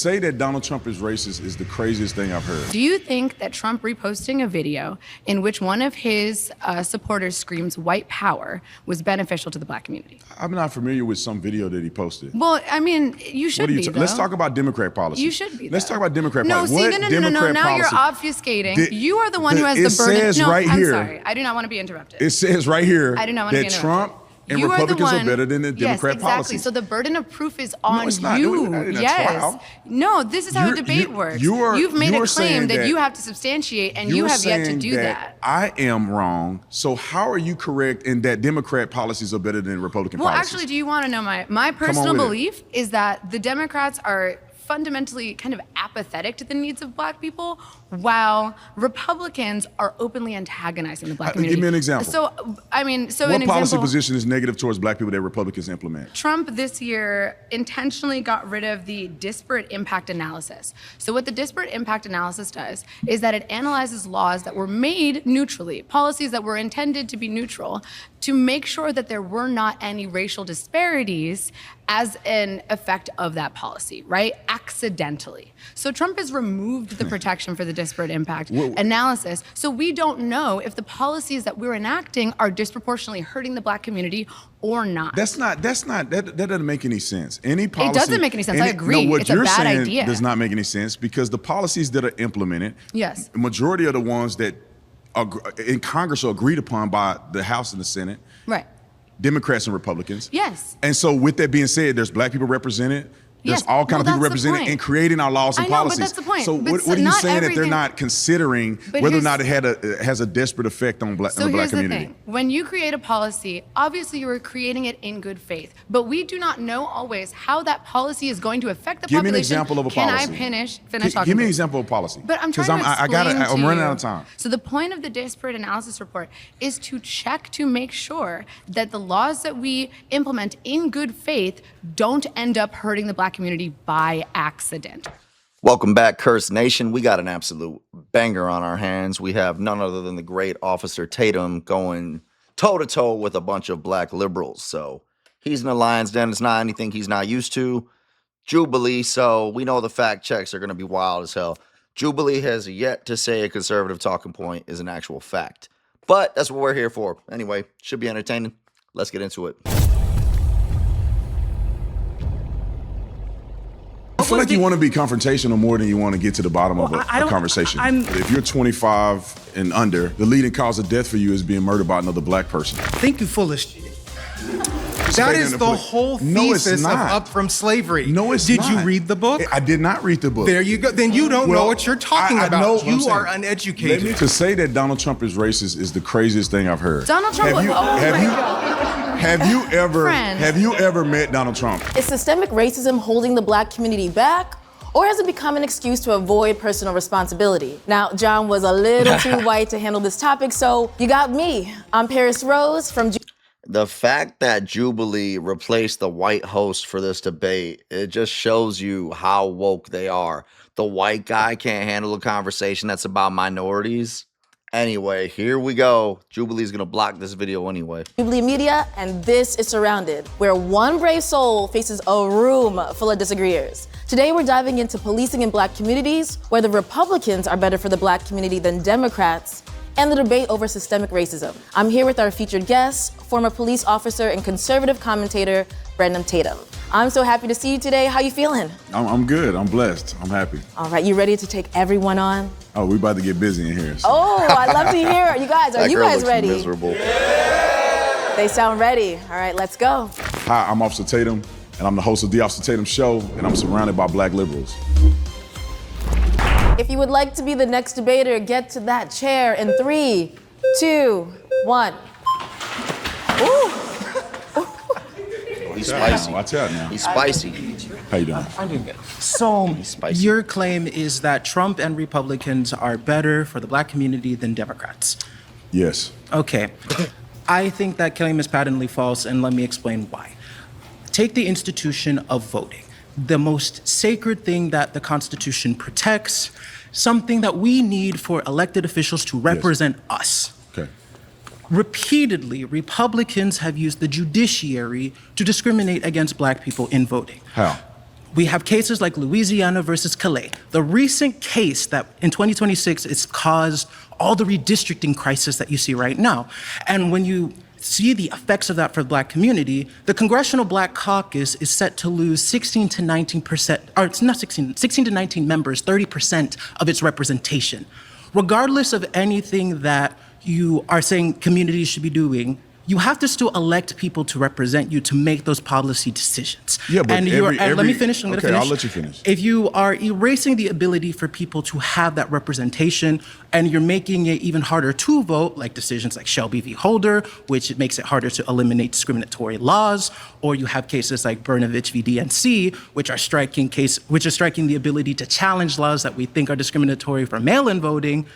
Say that Donald Trump is racist is the craziest thing I've heard. Do you think that Trump reposting a video in which one of his supporters screams white power was beneficial to the black community? I'm not familiar with some video that he posted. Well, I mean, you should be, though. Let's talk about Democrat policy. You should be, though. Let's talk about Democrat policy. No, now you're obfuscating. You are the one who has the burden. It says right here. I'm sorry. I do not want to be interrupted. It says right here I do not want to be that interrupted. Trump and Republicans are better than the Democrat exactly. policy. So the burden of proof is on it's not. you. Yes. Trial. No, this is how a debate works. You've made a claim that you have to substantiate, and you have yet to do that. I am wrong. So how are you correct in that Democrat policies are better than Republican policies? Well, actually, do you want to know my personal belief is that the Democrats are fundamentally kind of apathetic to the needs of black people, while Republicans are openly antagonizing the black community. Give me an example. So, I mean, what policy position is negative towards black people that Republicans implement? Trump this year intentionally got rid of the disparate impact analysis. So what the disparate impact analysis does is that it analyzes laws that were made neutrally, policies that were intended to be neutral, to make sure that there were not any racial disparities as an effect of that policy, right? Accidentally. So Trump has removed the protection for the disparate impact analysis. So we don't know if the policies that we're enacting are disproportionately hurting the black community or not. That doesn't make any sense. Any policy. It doesn't make any sense. I agree. No, what it's you're a bad saying idea. does not make any sense because the policies that are implemented, yes, the majority of the ones that are in Congress are agreed upon by the House and the Senate. Right. Democrats and Republicans. Yes. And so with that being said, there's black people represented. There's all kinds of people represented in creating our laws and policies. But that's the point. So what are you saying that they're not considering whether or not it has a desperate effect on the black community? So here's the thing. When you create a policy, obviously you are creating it in good faith. But we do not know always how that policy is going to affect the population. Give me an example of a policy. Can I finish talking? Give me an example of a policy. But I'm trying to explain to you. I'm running out of time. So the point of the disparate analysis report is to check to make sure that the laws that we implement in good faith don't end up hurting the black community by accident. Welcome back, Curse Nation. We got an absolute banger on our hands. We have none other than the great Officer Tatum going toe-to-toe with a bunch of black liberals. So he's in the lion's den. It's not anything he's not used to. Jubilee, so we know the fact checks are going to be wild as hell. Jubilee has yet to say a conservative talking point is an actual fact. But that's what we're here for. Anyway, should be entertaining. Let's get into it. I feel like you want to be confrontational more than you want to get to the bottom of a conversation. If you're 25 and under, the leading cause of death for you is being murdered by another black person. Think you foolish. That is the whole thesis of Up From Slavery. No, it's not. Did you read the book? I did not read the book. There you go. Then you don't know what you're talking about. You are uneducated. To say that Donald Trump is racist is the craziest thing I've heard. Donald Trump. Have you ever met Donald Trump? Is systemic racism holding the black community back? Or has it become an excuse to avoid personal responsibility? Now, John was a little too white to handle this topic, so you got me. I'm Paris Rose from... The fact that Jubilee replaced the white host for this debate, it just shows you how woke they are. The white guy can't handle a conversation that's about minorities. Anyway, here we go. Jubilee's gonna block this video anyway. Jubilee Media, and this is Surrounded, where one brave soul faces a room full of disagreeers. Today, we're diving into policing in black communities, whether Republicans are better for the black community than Democrats, and the debate over systemic racism. I'm here with our featured guest, former police officer and conservative commentator, Brandon Tatum. I'm so happy to see you today. How you feeling? I'm good. I'm blessed. I'm happy. All right, you ready to take everyone on? Oh, we about to get busy in here. So. Oh, I love to hear it. Are you guys ready? Miserable. They sound ready. All right, let's go. Hi, I'm Officer Tatum, and I'm the host of The Officer Tatum Show, and I'm surrounded by black liberals. If you would like to be the next debater, get to that chair in 3, 2, 1. Ooh. He's spicy. Watch out now. He's spicy. How you doing? I'm doing good. So, your claim is that Trump and Republicans are better for the black community than Democrats. Yes. Okay. I think that claim is patently false, and let me explain why. Take the institution of voting, the most sacred thing that the Constitution protects, something that we need for elected officials to represent us. Okay. Repeatedly, Republicans have used the judiciary to discriminate against black people in voting. How? We have cases like Louisiana versus Calais. The recent case that in 2026 it's caused all the redistricting crisis that you see right now. And when you see the effects of that for the Black community, the Congressional Black Caucus is set to lose 16 to 19%, or it's not 16 to 19 members, 30% of its representation. Regardless of anything that you are saying communities should be doing, you have to still elect people to represent you to make those policy decisions. Yeah, but let me finish. I'm going to finish. I'll let you finish. If you are erasing the ability for people to have that representation and you're making it even harder to vote, like decisions like Shelby v. Holder, which makes it harder to eliminate discriminatory laws, or you have cases like Brnovich v. DNC, which are striking the ability to challenge laws that we think are discriminatory for mail-in voting.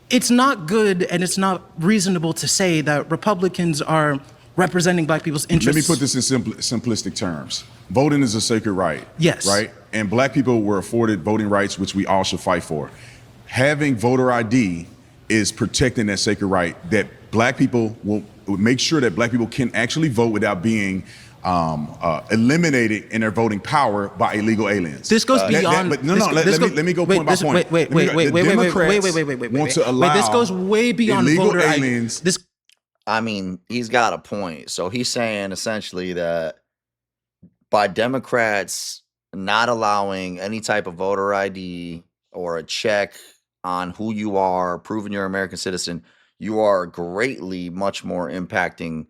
It's not good and it's not reasonable to say that Republicans are representing Black people's interests. Let me put this in simplistic terms. Voting is a sacred right. Yes. Right? And Black people were afforded voting rights, which we all should fight for. Having voter ID is protecting that sacred right, that Black people will make sure that Black people can actually vote without being eliminated in their voting power by illegal aliens. This goes beyond. Let me go point by point. Wait. Want to allow this goes way beyond illegal voter aliens. I mean, he's got a point. So he's saying essentially that by Democrats not allowing any type of voter ID or a check on who you are, proving you're an American citizen, you are greatly much more impacting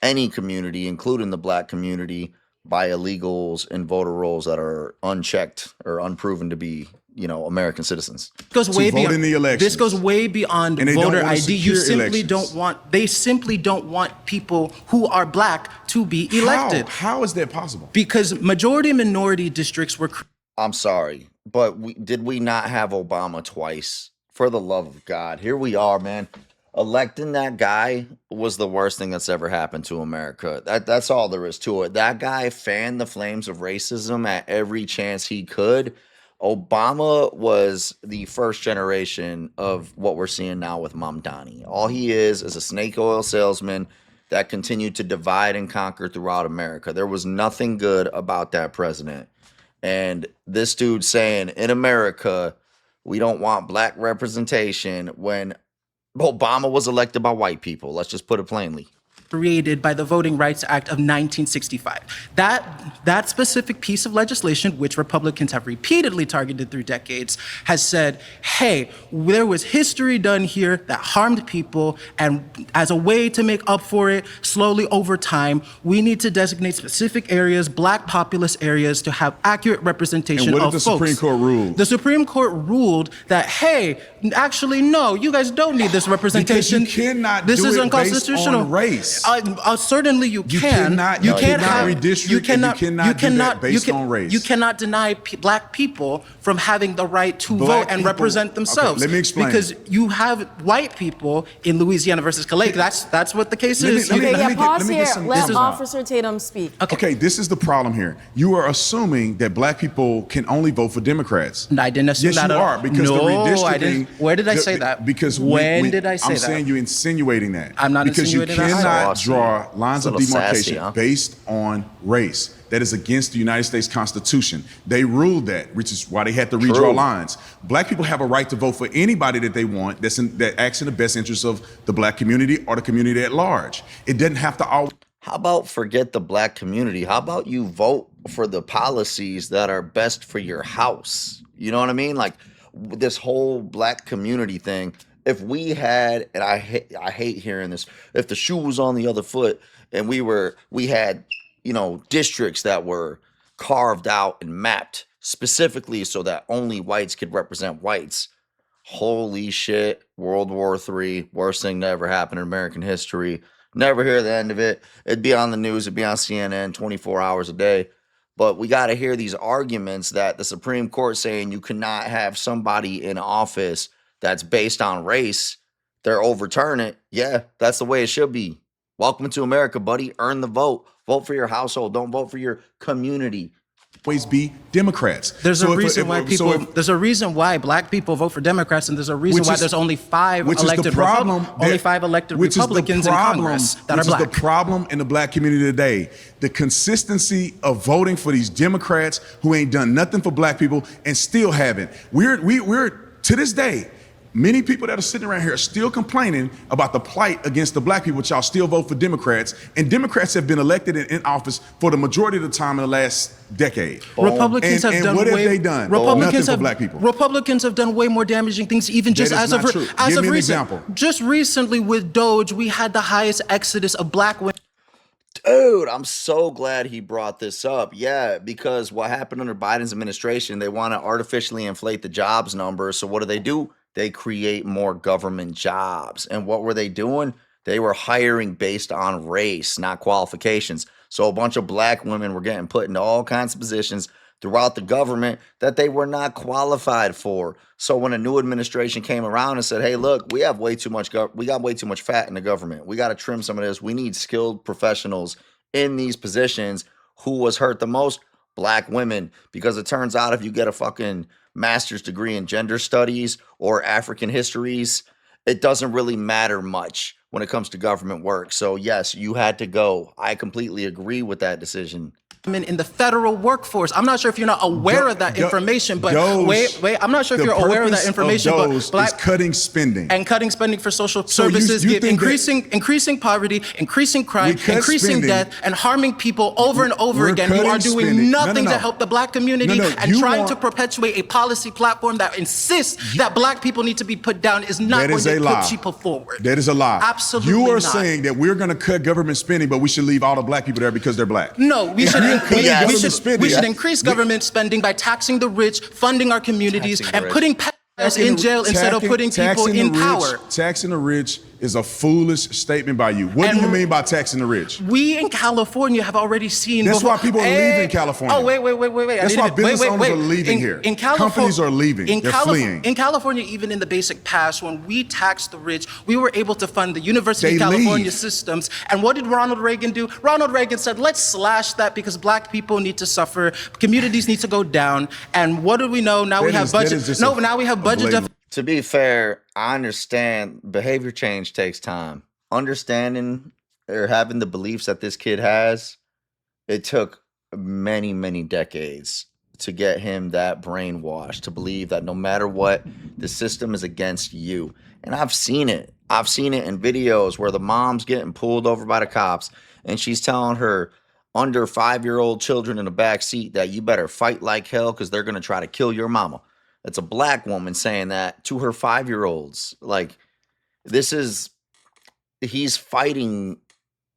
any community, including the Black community, by illegals and voter rolls that are unchecked or unproven to be, American citizens. Goes way vote in the elections. This goes way beyond voter ID. They simply don't want people who are Black to be elected. How is that possible? Because majority and minority districts were. I'm sorry, but did we not have Obama twice? For the love of God, here we are, man. Electing that guy was the worst thing that's ever happened to America. That's all there is to it. That guy fanned the flames of racism at every chance he could. Obama was the first generation of what we're seeing now with Mamdani. All he is a snake oil salesman that continued to divide and conquer throughout America. There was nothing good about that president. And this dude saying, in America, we don't want Black representation when Obama was elected by white people. Let's just put it plainly. Created by the Voting Rights Act of 1965. That specific piece of legislation, which Republicans have repeatedly targeted through decades, has said, hey, there was history done here that harmed people, and as a way to make up for it, slowly over time, we need to designate specific areas, Black populous areas, to have accurate representation of folks. And what did the Supreme Court rule? The Supreme Court ruled that, hey, actually, no, you guys don't need this representation. Because you cannot this do is it unconstitutional. based on race. Certainly you can. You cannot redistrict and you cannot do that based on race. You cannot deny Black people from having the right to vote and represent themselves. Okay, let me explain. Because you have white people in Louisiana versus Calais. That's what the case is. Pause here. Let Officer Tatum speak. Okay, this is the problem here. You are assuming that Black people can only vote for Democrats. I didn't assume that. Yes, you are. Because the redistricting. I didn't. Where did I say that? Because when did I say that? I'm saying you're insinuating that. I'm not insinuating that. Because you cannot draw lines of demarcation sassy, based on race. That is against the United States Constitution. They ruled that, which is why they had to redraw lines. Black people have a right to vote for anybody that they want that acts in the best interest of the Black community or the community at large. It doesn't have to always. How about forget the Black community? How about you vote for the policies that are best for your house? You know what I mean? Like this whole Black community thing. If we had, and I hate hearing this, if the shoe was on the other foot and we had, districts that were carved out and mapped specifically so that only whites could represent whites. Holy shit, World War III, worst thing to ever happen in American history. Never hear the end of it. It'd be on the news, it'd be on CNN 24 hours a day. But we got to hear these arguments that the Supreme Court saying you cannot have somebody in office that's based on race. They're overturning it. Yeah, that's the way it should be. Welcome to America, buddy. Earn the vote. Vote for your household. Don't vote for your community. always be Democrats. There's So a if- reason if- why so people. if- There's a reason why black people vote for Democrats, and there's a reason Which why is- there's only five which is the elected problem only that- 5 elected which is the Republicans in problem- Congress that are which black. is the problem in the black community today. The consistency of voting for these Democrats who ain't done nothing for black people and still haven't. We're to this day, many people that are sitting around here are still complaining about the plight against the black people, but y'all still vote for Democrats. And Democrats have been elected in office for the majority of the time in the last decade. Republicans And have done what have way, they done? Republicans Nothing for have, black people. Republicans have done way more damaging things, even just That is as of not true. as Give of me an recent. example. Just recently with Doge, we had the highest exodus of black women. Dude, I'm so glad he brought this up. Yeah, because what happened under Biden's administration, they want to artificially inflate the jobs number. So what do? They create more government jobs. And what were they doing? They were hiring based on race, not qualifications. So a bunch of black women were getting put into all kinds of positions throughout the government that they were not qualified for. So when a new administration came around and said, "Hey, look, we have way too much we got way too much fat in the government. We got to trim some of this. We need skilled professionals in these positions." Who was hurt the most? Black women, because it turns out if you get a fucking master's degree in gender studies or African histories, it doesn't really matter much when it comes to government work. So yes, you had to go. I completely agree with that decision. In the federal workforce. I'm not sure if you're not aware of that information, but Doge, wait. I'm not sure if the you're aware of that purpose information, of but Doge black is cutting spending. and cutting spending for social So you services, think that- increasing poverty, increasing crime, We cut increasing spending. death, and harming people over and over We're again. You are cutting doing spending. nothing No. to help the black community, No, and you trying to want- perpetuate a policy platform that insists that black people need to be put down is not That going is to a lie. put people forward. That is a lie. Absolutely You are not. saying that we're going to cut government spending, but we should leave all the black people there because they're black. No, we should, Yes. we should increase government spending by taxing the rich, funding our communities, Taxing the and rich. putting us in jail instead of putting people in power. Taxing the rich is a foolish statement by you. What do you mean by taxing the rich? We in California have already seen. That's why people are leaving California. Oh, wait. That's why business owners are leaving here. Companies are leaving. They're fleeing. In California, even in the basic past, when we taxed the rich, we were able to fund the University They of California leave. systems. And what did Ronald Reagan do? Ronald Reagan said, let's slash that because black people need to suffer, communities need to go down. And what do we know? Now we have budget. Now we have budget deficits. To be fair, I understand behavior change takes time. Understanding or having the beliefs that this kid has, it took many, many decades to get him that brainwashed to believe that no matter what, the system is against you. And I've seen it. I've seen it in videos where the mom's getting pulled over by the cops and she's telling her under 5-year-old children in the back seat that you better fight like hell because they're going to try to kill your mama. It's a black woman saying that to her 5-year-olds. Like, he's fighting,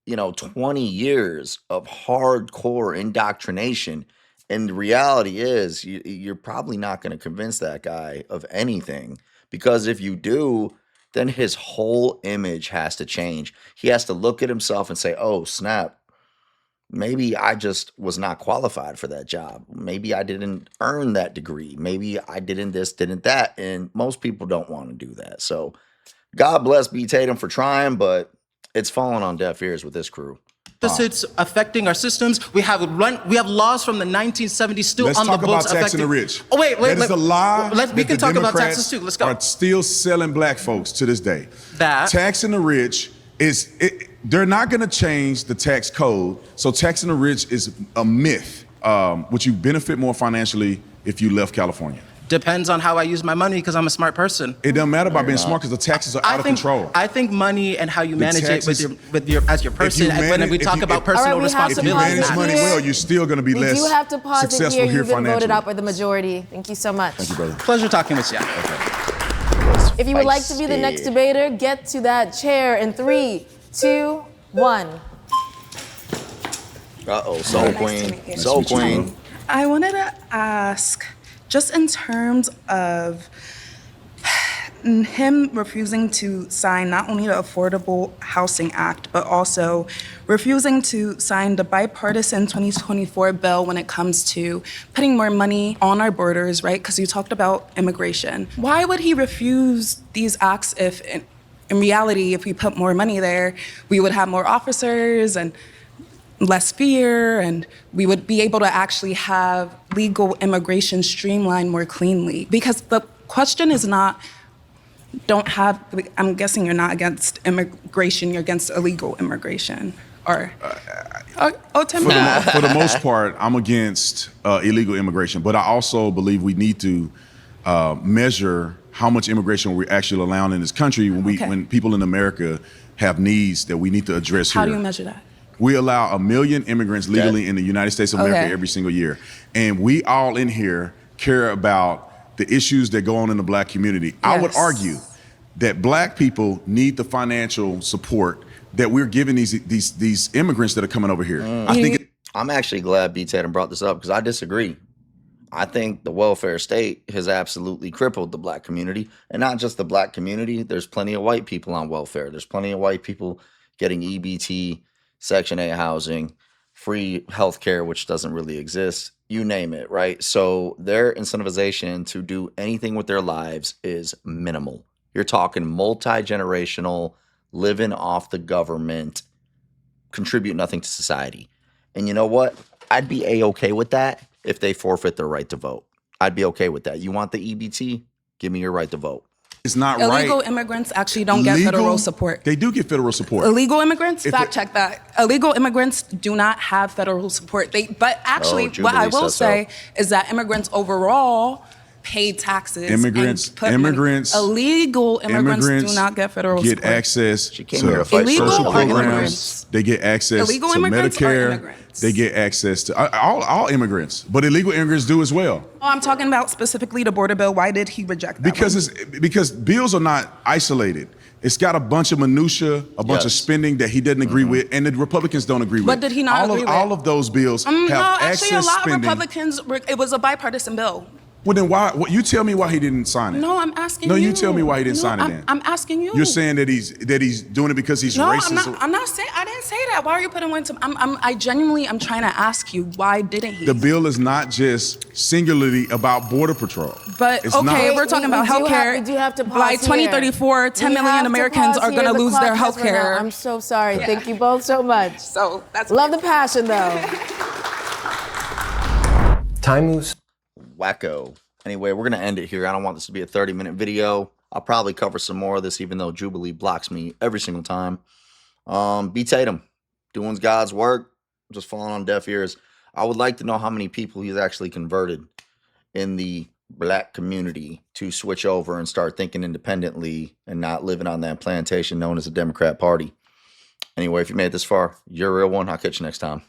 20 years of hardcore indoctrination. And the reality is you're probably not going to convince that guy of anything, because if you do, then his whole image has to change. He has to look at himself and say, oh, snap. Maybe I just was not qualified for that job. Maybe I didn't earn that degree. Maybe I didn't this, didn't that. And most people don't want to do that. So God bless B. Tatum for trying, but it's falling on deaf ears with this crew. Deficits affecting our systems. We have laws from the 1970s still Let's on the talk books about taxing the rich. Oh wait. That is a lie. We can that talk the about Democrats taxes too. Let's go. Are still selling black folks to this day. That taxing the rich they're not going to change the tax code. So taxing the rich is a myth. Would you benefit more financially if you left California? depends on how I use my money because I'm a smart person. It doesn't matter about being smart because the taxes are out of control. I think money and how you manage taxes- it with your as your person. When we talk about personal All right, we have to If you pause manage it money here. well, you're still going to be We less do have to pause it successful here. here You've been voted financially. out by the majority. Thank you so much. Thank you, brother. Pleasure talking with you. If you would like to be the next debater, get to that chair in 3, 2, 1. Uh-oh, Soul Queen. Soul Queen. I wanted to ask, just in terms of him refusing to sign not only the Affordable Housing Act, but also refusing to sign the bipartisan 2024 bill when it comes to putting more money on our borders, right? Because you talked about immigration. Why would he refuse these acts if, in reality, if we put more money there, we would have more officers and less fear, and we would be able to actually have legal immigration streamlined more cleanly. Because the question is not, I'm guessing you're not against immigration, you're against illegal immigration. Or, Tim, For the most part, I'm against illegal immigration, but I also believe we need to measure how much immigration we're actually allowing in this country when people in America have needs that we need to address here. How do you measure that? We allow 1 million immigrants legally in the United States of America every single year. And we all in here care about the issues that go on in the black community. I would argue that black people need the financial support that we're giving these immigrants that are coming over here. I think I'm actually glad B. Tatum brought this up because I disagree. I think the welfare state has absolutely crippled the black community, and not just the black community. There's plenty of white people on welfare. There's plenty of white people getting EBT, Section 8 housing, free healthcare, which doesn't really exist. You name it, right? So their incentivization to do anything with their lives is minimal. You're talking multi-generational, living off the government, contribute nothing to society. And you know what? I'd be A-okay with that if they forfeit their right to vote. I'd be okay with that. You want the EBT? Give me your right to vote. it's not right. Illegal immigrants actually don't get federal support. They do get federal support. Illegal immigrants, fact check that. Illegal immigrants do not have federal support. But actually, what I will say is that immigrants overall pay taxes. Illegal immigrants do not get federal support. Access to social programs. They get access to Medicare. They get access to all immigrants, but illegal immigrants do as well. Oh, I'm talking about specifically the border bill. Why did he reject that? Because bills are not isolated. It's got a bunch of minutia, a bunch of spending that he doesn't agree with, and the Republicans don't agree with. What did he not agree with? All of those bills have access actually, a lot spending. of Republicans. It was a bipartisan bill. Well, then why? You tell me why he didn't sign it. No, I'm asking you. No, you tell me why he didn't sign it. Then I'm asking you. You're saying that he's doing it because he's racist. I'm not saying. I didn't say that. Why are you putting one to? I genuinely am trying to ask you why didn't he? The bill is not just singularly about border patrol. But it's okay, we're talking about healthcare. We do have to pause by 2034, 10 million Americans are going to lose their healthcare. I'm so sorry. Yeah. Thank you both so much. So that's love the passion though. Time moves. Wacko. Anyway, we're going to end it here. I don't want this to be a 30-minute video. I'll probably cover some more of this, even though Jubilee blocks me every single time. B. Tatum, doing God's work, just falling on deaf ears. I would like to know how many people he's actually converted in the black community to switch over and start thinking independently and not living on that plantation known as the Democrat Party. Anyway, if you made it this far, you're a real one. I'll catch you next time.